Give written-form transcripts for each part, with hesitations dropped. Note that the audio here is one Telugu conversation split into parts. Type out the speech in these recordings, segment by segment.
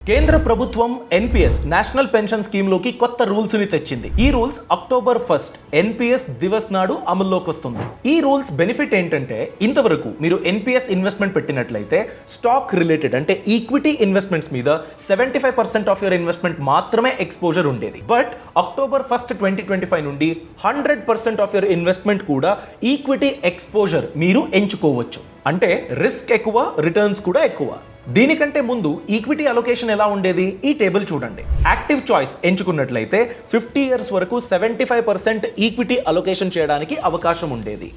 కేంద్ర ప్రభుత్వం ఎన్పిఎస్ నేషనల్ పెన్షన్ స్కీమ్ లోకి కొత్త రూల్స్ ని తెచ్చింది. ఈ రూల్స్ అక్టోబర్ 1 ఎన్పిఎస్ దివస్ నాడు అమల్లోకి వస్తుంది. ఈ రూల్స్ బెనిఫిట్ ఏంటంటే ఇంతవరకు మీరు ఎన్పిఎస్ ఇన్వెస్ట్మెంట్ పెట్టినట్లయితే స్టాక్ రిలేటెడ్ అంటే ఈక్విటీ ఇన్వెస్ట్మెంట్స్ మీద 75% ఆఫ్ యువర్ ఇన్వెస్ట్మెంట్ మాత్రమే ఎక్స్పోజర్ ఉండేది. బట్ అక్టోబర్ 1 2025 నుండి 100% ఆఫ్ యువర్ ఇన్వెస్ట్మెంట్ కూడా ఈక్విటీ ఎక్స్పోజర్ మీరు ఎంచుకోవచ్చు. అంటే రిస్క్ ఎక్కువ, రిటర్న్స్ కూడా ఎక్కువ. దీనికంటే ముందు ఈక్విటీ అలొకేషన్ ఎలా ఉండేది? ఈ టేబుల్ చూడండి. యాక్టివ్ చాయిస్ ఎంచుకున్నట్లయితే 50 ఇయర్స్ వరకు 75% ఈక్విటీ అలొకేషన్ చేయడానికి అవకాశం ఉండేది.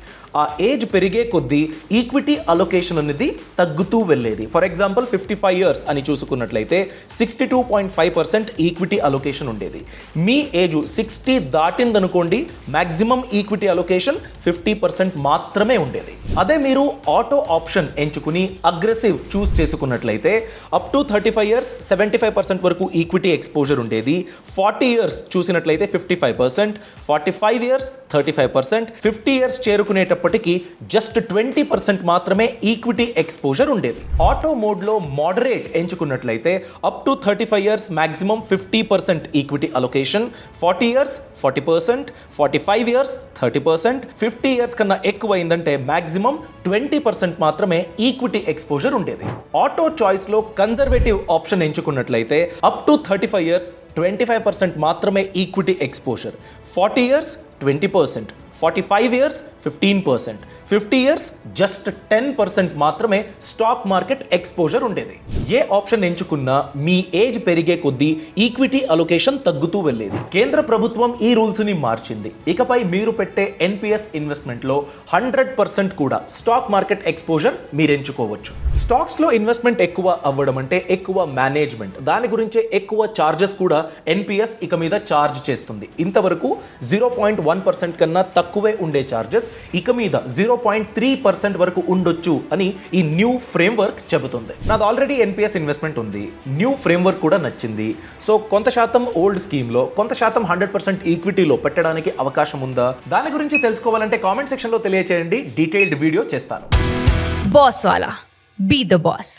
ఆ ఏజ్ పెరిగే కొద్దీ ఈక్విటీ అలొకేషన్ అనేది తగ్గుతూ వెళ్ళేది. ఫర్ ఎగ్జాంపుల్ 55 ఇయర్స్ అని చూసుకున్నట్లయితే 62.5% ఈక్విటీ అలొకేషన్ ఉండేది. మీ ఏజ్ 60 దాటిందనుకోండి, మాక్సిమం ఈక్విటీ అలొకేషన్ 50% మాత్రమే ఉండేది. అదే మీరు ఆటో ఆప్షన్ ఎంచుకుని అగ్రెసివ్ చూస్ చేసుకున్నట్లయితే అప్ టు 35 ఇయర్స్ 75% వరకు ఈక్విటీ ఎక్స్పోజర్ ఉండేది. 40 ఇయర్స్ చూసినట్లయితే 55%, 45 ఇయర్స్ 35%, 50 ఇయర్స్ చేరుకునేటప్పటికి జస్ట్ 20% మాత్రమే ఈక్విటీ ఎక్స్పోజర్ ఉండేది. ఆటో మోడ్లో మోడరేట్ ఎంచుకున్నట్లయితే up to 35 years maximum 50% equity allocation, 40 years 40%, 45 years 30%, 50 years కన్నా ఎక్కువ అయిందంటే మాక్సిమం 20% మాత్రమే ఈక్విటీ ఎక్స్పోజర్ ఉండేది. ఆటో చాయిస్ లో కన్జర్వేటివ్ ఆప్షన్ ఎంచుకున్నట్లయితే అప్ టు 35 ఇయర్స్ 25% మాత్రమే equity exposure, 40 years 20%, 45 years 15%, 50 years just 10% మాత్రమే స్టాక్ మార్కెట్ ఎక్స్పోజర్ ఉండేది. ఏ ఆప్షన్ ఎంచుకున్నా మీ ఏజ్ పెరిగే కొద్దీ ఈక్విటీ అలొకేషన్ తగ్గుతూ వెళ్ళేది. కేంద్ర ప్రభుత్వం ఈ రూల్స్ ని మార్చింది. ఇకపై మీరు పెట్టే ఎన్పిఎస్ ఇన్వెస్ట్మెంట్ లో 100% కూడా స్టాక్ మార్కెట్ ఎక్స్పోజర్ మీరు ఎంచుకోవచ్చు. స్టాక్స్ లో ఇన్వెస్ట్మెంట్ ఎక్కువ అవ్వడం అంటే ఎక్కువ మేనేజ్మెంట్, దాని గురించే ఎక్కువ చార్జెస్ కూడా ఎన్పిఎస్ ఇక మీద చార్జ్ చేస్తుంది. ఇంతవరకు 0.1% కన్నా తక్కువే ఉండే చార్జెస్ ఇక మీద 0.3% వరకు ఉండొచ్చు అని ఈ న్యూ ఫ్రేమ్వర్క్ చెబుతుంది. నాది ఆల్రెడీ ఎన్పిఎస్ ఇన్వెస్ట్మెంట్ ఉంది. న్యూ ఫ్రేమ్వర్క్ కూడా నచ్చింది. సో కొంత శాతం ఓల్డ్ స్కీమ్లో, కొంత శాతం 100% ఈక్విటీలో పెట్టడానికి అవకాశం ఉందా? దాని గురించి తెలుసుకోవాలంటే కామెంట్ సెక్షన్లో తెలియచేయండి. డీటెయిల్డ్ వీడియో చేస్తాను. Boss Wala. Be the boss.